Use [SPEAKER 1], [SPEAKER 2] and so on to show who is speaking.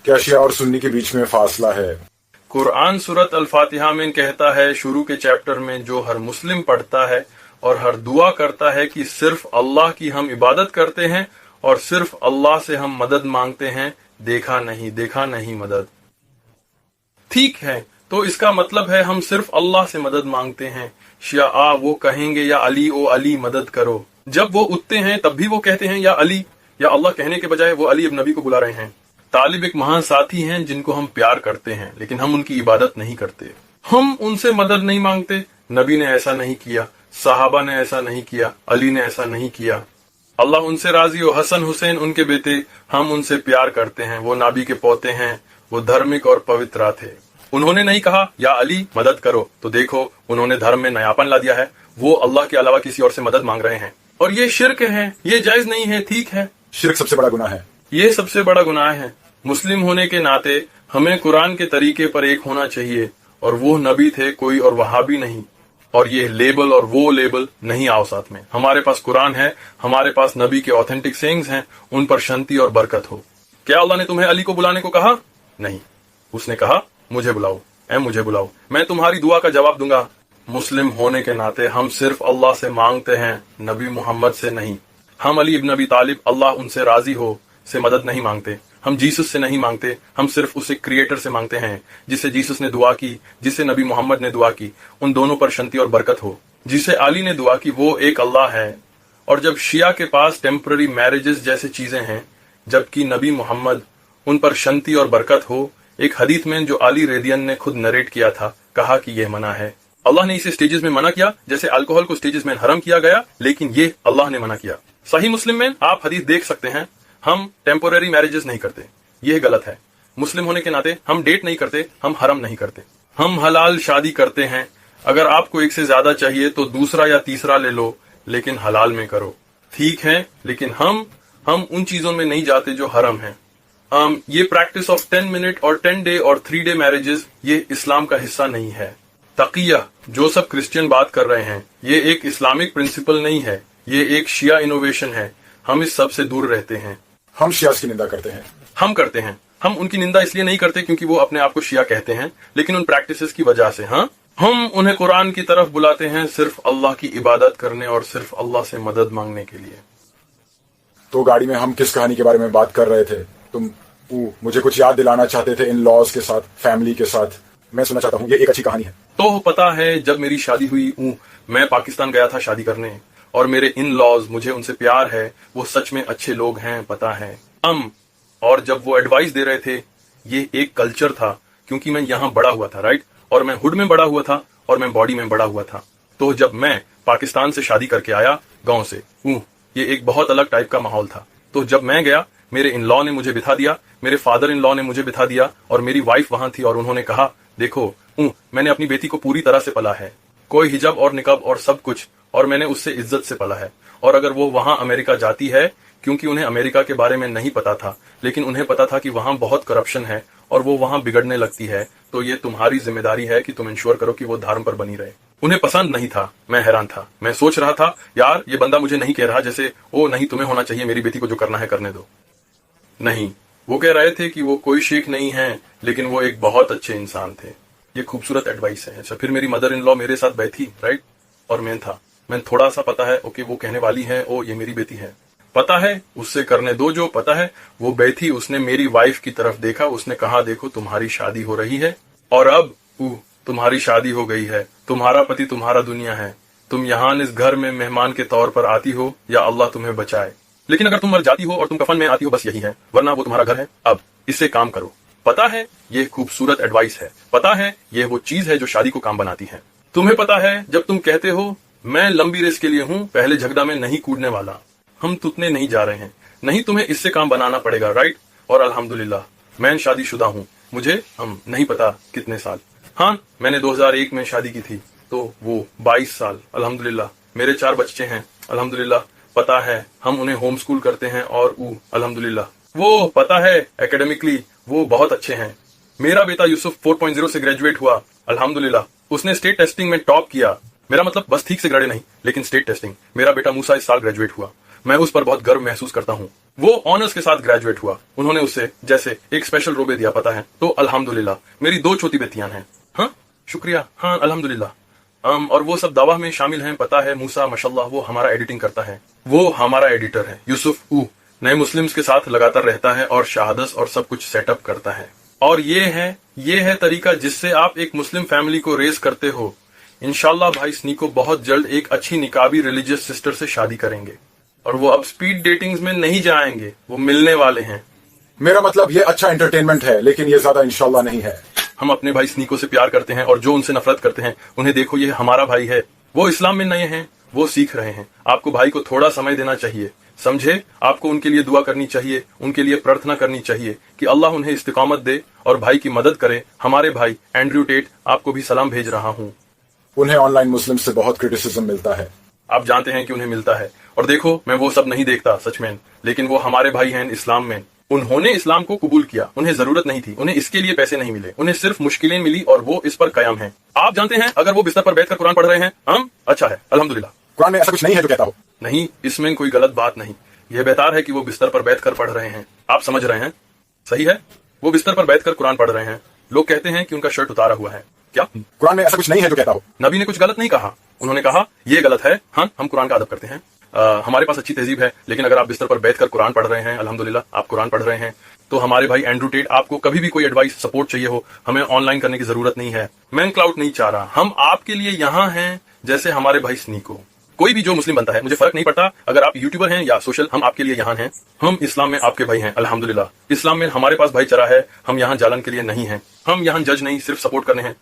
[SPEAKER 1] क्या शिया और सुन्नी के बीच में फासला है?
[SPEAKER 2] कुरान सूरत अल-फातिहा में कहता है शुरू के चैप्टर में, जो हर मुस्लिम पढ़ता है और हर दुआ करता है कि सिर्फ अल्लाह की हम इबादत करते हैं और सिर्फ अल्लाह से हम मदद मांगते हैं, देखा नहीं मदद। ठीक है, तो इसका मतलब है हम सिर्फ अल्लाह से मदद मांगते हैं। शिया वो कहेंगे या अली ओ अली मदद करो। जब वो उठते हैं तब भी वो कहते हैं या अली या अल्लाह, कहने के बजाय वो अली इब्न नबी को बुला रहे हैं। तालिब एक महान साथी हैं जिनको हम प्यार करते हैं, लेकिन हम उनकी इबादत नहीं करते, हम उनसे मदद नहीं मांगते। नबी ने ऐसा नहीं किया, सहाबा ने ऐसा नहीं किया, अली ने ऐसा नहीं किया। अल्लाह उनसे राजी हो, हसन हुसैन उनके बेटे, हम उनसे प्यार करते हैं, वो नाबी के पोते हैं, वो धार्मिक और पवित्र थे। उन्होंने नहीं कहा या अली मदद करो, तो देखो उन्होंने धर्म में नयापन ला दिया है, वो अल्लाह के अलावा किसी और से मदद मांग रहे हैं और ये शिर्क है, ये जायज नहीं है। ठीक है,
[SPEAKER 1] शिर्क सबसे बड़ा गुनाह है,
[SPEAKER 2] ये सबसे बड़ा गुनाह है। मुस्लिम होने के नाते हमें कुरान के तरीके पर एक होना चाहिए, और वो नबी थे कोई और वहाबी नहीं, और ये लेबल और वो लेबल नहीं आओ साथ में। हमारे पास कुरान है, हमारे पास नबी के ऑथेंटिक सेइंग्स हैं, उन पर शांति और बरकत हो। क्या अल्लाह ने तुम्हें अली को बुलाने को कहा? नहीं, उसने कहा मुझे बुलाओ, मुझे बुलाओ, मैं तुम्हारी दुआ का जवाब दूंगा। मुस्लिम होने के नाते हम सिर्फ अल्लाह से मांगते हैं, नबी मोहम्मद से नहीं। हम अली इब्न अबी तालिब, अल्लाह उनसे राजी हो, से मदद नहीं मांगते। हम जीसस से नहीं मांगते, हम सिर्फ उसे क्रिएटर से मांगते हैं, जिससे जीसस ने दुआ की, जिससे नबी मोहम्मद ने दुआ की, उन दोनों पर शांति और बरकत हो। जिसे अली ने दुआ की वो एक अल्लाह है। और जब शिया के पास टेम्पररी मैरिजेस जैसे चीजें हैं, जबकि नबी मोहम्मद उन पर शांति और बरकत हो, एक हदीस में जो अली रेडियन ने खुद नरेट किया था, कहा कि यह मना है। अल्लाह ने इसे स्टेजेस में मना किया, जैसे अल्कोहल को स्टेजेस में हराम किया गया, लेकिन ये अल्लाह ने मना किया। सही मुस्लिम में आप हदीस देख सकते हैं, हम टेम्पोररी मैरिजेस नहीं करते, यह गलत है। मुस्लिम होने के नाते हम डेट नहीं करते, हम हरम नहीं करते, हम हलाल शादी करते हैं। अगर आपको एक से ज्यादा चाहिए तो दूसरा या तीसरा ले लो, लेकिन हलाल में करो। ठीक है, लेकिन हम उन चीजों में नहीं जाते जो हरम है। ये प्रैक्टिस ऑफ 10 मिनट और 10 डे और 3 डे मैरिजेस, ये इस्लाम का हिस्सा नहीं है। तकिया जो सब क्रिश्चियन बात कर रहे हैं, ये एक इस्लामिक प्रिंसिपल नहीं है, ये एक शिया इनोवेशन है। हम इस सब से दूर रहते हैं।
[SPEAKER 1] हम शियास की निंदा करते हैं,
[SPEAKER 2] हम करते हैं। हम उनकी निंदा इसलिए नहीं करते क्योंकि वो अपने आप को शिया कहते हैं, लेकिन उन प्रैक्टिसेस की वजह से। हाँ, हम उन्हें कुरान की तरफ बुलाते हैं, सिर्फ अल्लाह की इबादत करने और सिर्फ अल्लाह से मदद मांगने के लिए।
[SPEAKER 1] तो गाड़ी में हम किस कहानी के बारे में बात कर रहे थे? तुम मुझे कुछ याद दिलाना चाहते थे इन लॉज के साथ, फैमिली के साथ। मैं सुनना चाहता हूँ, ये एक अच्छी कहानी है।
[SPEAKER 2] तो पता है, जब मेरी शादी हुई, मैं पाकिस्तान गया था शादी करने, और मेरे इन लॉज, मुझे उनसे प्यार है, वो सच में अच्छे लोग हैं, पता है। और जब वो एडवाइस दे रहे थे, ये एक कल्चर था, क्योंकि मैं यहाँ बड़ा हुआ था, राइट, और मैं हुड में बड़ा हुआ था और मैं बॉडी में बड़ा हुआ था। तो जब मैं पाकिस्तान से शादी करके आया गांव से, ये एक बहुत अलग टाइप का माहौल था। तो जब मैं गया, मेरे इन लॉ ने मुझे बिठा दिया, मेरे फादर इन लॉ ने मुझे बिठा दिया, और मेरी वाइफ वहां थी, और उन्होंने कहा देखो, मैंने अपनी बेटी को पूरी तरह से पला है, कोई हिजाब और निकाब और सब कुछ, और मैंने उससे इज्जत से पला है। और अगर वो वहां अमेरिका जाती है, क्योंकि उन्हें अमेरिका के बारे में नहीं पता था, लेकिन उन्हें पता था कि वहां बहुत करप्शन है और वो वहां बिगड़ने लगती है, तो ये तुम्हारी जिम्मेदारी है कि तुम इंश्योर करो कि वो धर्म पर बनी रहे। उन्हें पसंद नहीं था, मैं हैरान था, मैं सोच रहा था यार ये बंदा मुझे नहीं कह रहा जैसे ओ नहीं तुम्हें होना चाहिए, मेरी बेटी को जो करना है करने दो। नहीं, वो कह रहे थे कि वो कोई शेख नहीं है, लेकिन वो एक बहुत अच्छे इंसान थे। ये खूबसूरत एडवाइस है। अच्छा, फिर मेरी मदर इन लॉ मेरे साथ बैठी, राइट, और मैं था, मैं थोड़ा सा पता है, ओके वो कहने वाली है, ओ ये मेरी बेटी है, पता है, उससे करने दो जो पता है। वो बैठी, उसने मेरी वाइफ की तरफ देखा, उसने कहा देखो तुम्हारी शादी हो रही है, और अब तुम्हारी शादी हो गई है, तुम्हारा पति तुम्हारा दुनिया है, तुम यहाँ इस घर में मेहमान के तौर पर आती हो, या अल्लाह तुम्हें बचाए, लेकिन अगर तुम मर जाती हो और तुम कफन में आती हो, बस यही है, वरना वो तुम्हारा घर है। अब इससे काम करो। पता है, ये खूबसूरत एडवाइस है। पता है, ये वो चीज है जो शादी को काम बनाती है। तुम्हें पता है, जब तुम कहते हो मैं लंबी रेस के लिए हूँ, पहले झगड़ा में नहीं कूदने वाला, हम तुतने नहीं जा रहे हैं, नहीं तुम्हें इससे काम बनाना पड़ेगा, राइट। और अल्हम्दुलिल्लाह मैं शादीशुदा हूँ, मुझे नहीं पता कितने साल, हाँ मैंने 2001 में शादी की थी, तो वो 22 साल, अल्हम्दुलिल्लाह। मेरे 4 बच्चे हैं, अल्हम्दुलिल्लाह। पता है, हम उन्हें होम स्कूल करते हैं, और अल्हम्दुलिल्लाह वो पता है एकेडमिकली वो बहुत अच्छे हैं। मेरा बेटा यूसुफ 4.0 से ग्रेजुएट हुआ, अल्हम्दुलिल्लाह। उसने स्टेट टेस्टिंग में टॉप किया, मेरा मतलब बस ठीक से ग्रेड नहीं, लेकिन स्टेट टेस्टिंग। मेरा बेटा मूसा इस साल ग्रेजुएट हुआ। मैं उस पर बहुत गर्व महसूस करता हूँ। वो ऑनर्स के साथ ग्रेजुएट हुआ, उन्होंने उसे जैसे एक स्पेशल रोबे दिया, पता है। तो अल्हम्दुलिल्लाह मेरी 2 छोटी बेटियां हैं। हाँ शुक्रिया, हाँ अल्हम्दुलिल्लाह। और वो सब दावा में शामिल हैं, पता है। मूसा माशाल्लाह वो हमारा एडिटिंग करता है, वो हमारा एडिटर है। यूसुफ नए मुस्लिम्स के साथ लगातार रहता है और शहादत और सब कुछ सेटअप करता है। और ये है तरीका जिससे आप एक मुस्लिम फैमिली को रेज करते हो। इंशाल्लाह भाई स्नीको बहुत जल्द एक अच्छी निकाबी रिलीजियस सिस्टर से शादी करेंगे और वो अब स्पीड डेटिंग्स में नहीं जाएंगे, वो मिलने वाले हैं।
[SPEAKER 1] मेरा मतलब ये अच्छा एंटरटेनमेंट है, लेकिन ये ज्यादा इंशाल्लाह नहीं है।
[SPEAKER 2] हम अपने भाई स्नीको से प्यार करते हैं और जो उनसे नफरत करते हैं उन्हें देखो, ये हमारा भाई है। वो इस्लाम में नए हैं, वो सीख रहे हैं। आपको भाई को थोड़ा समय देना चाहिए, समझे। आपको उनके लिए दुआ करनी चाहिए, उनके लिए प्रार्थना करनी चाहिए कि अल्लाह उन्हें इस्तिकामत दे और भाई की मदद करे। हमारे भाई एंड्रयू टेट आपको भी सलाम भेज रहा हूँ।
[SPEAKER 1] उन्हें ऑनलाइन मुस्लिम से बहुत क्रिटिसिज्म मिलता है।
[SPEAKER 2] आप जानते हैं कि उन्हें मिलता है। और देखो, मैं वो सब नहीं देखता सच में, लेकिन वो हमारे भाई हैं इस्लाम में। उन्होंने इस्लाम को कबूल किया, उन्हें जरूरत नहीं थी, उन्हें इसके लिए पैसे नहीं मिले, उन्हें सिर्फ मुश्किलें मिली और वो इस पर कायम हैं। आप जानते हैं, अगर वो बिस्तर पर बैठकर कुरान पढ़ रहे हैं, हम अच्छा है अल्हम्दुलिल्लाह।
[SPEAKER 1] कुरान में ऐसा कुछ नहीं है जो कहता हो।
[SPEAKER 2] नहीं, इसमें कोई गलत बात नहीं। यह बेहतर है कि वो बिस्तर पर बैठकर पढ़ रहे हैं। आप समझ रहे हैं, सही है। वो बिस्तर पर बैठकर कुरान पढ़ रहे हैं। लोग कहते हैं कि उनका शर्ट उतारा हुआ है। क्या
[SPEAKER 1] कुरान में ऐसा कुछ नहीं है जो कहता हो।
[SPEAKER 2] नबी ने कुछ गलत नहीं कहा, उन्होंने कहा ये गलत है। हाँ, हम कुरान का अदब करते हैं। हमारे पास अच्छी तहजीब है, लेकिन अगर आप बिस्तर पर बैठकर कुरान पढ़ रहे हैं, अल्हम्दुलिल्लाह आप कुरान पढ़ रहे हैं, तो हमारे भाई एंड्रयू टेट, आपको कभी भी कोई एडवाइस सपोर्ट चाहिए हो, हमें ऑनलाइन करने की जरूरत नहीं है। मैं क्लाउड नहीं चाह रहा, हम आपके लिए यहाँ हैं जैसे हमारे भाई स्नीको। कोई भी जो मुस्लिम बनता है, मुझे फर्क नहीं पड़ता अगर आप यूट्यूबर हैं या सोशल, हम आपके लिए यहाँ हैं। हम इस्लाम में आपके भाई हैं अल्हम्दुलिल्लाह। इस्लाम में हमारे पास भाईचारा है, हम यहाँ जालन के लिए नहीं हैं। हम यहाँ जज नहीं, सिर्फ सपोर्ट करने हैं।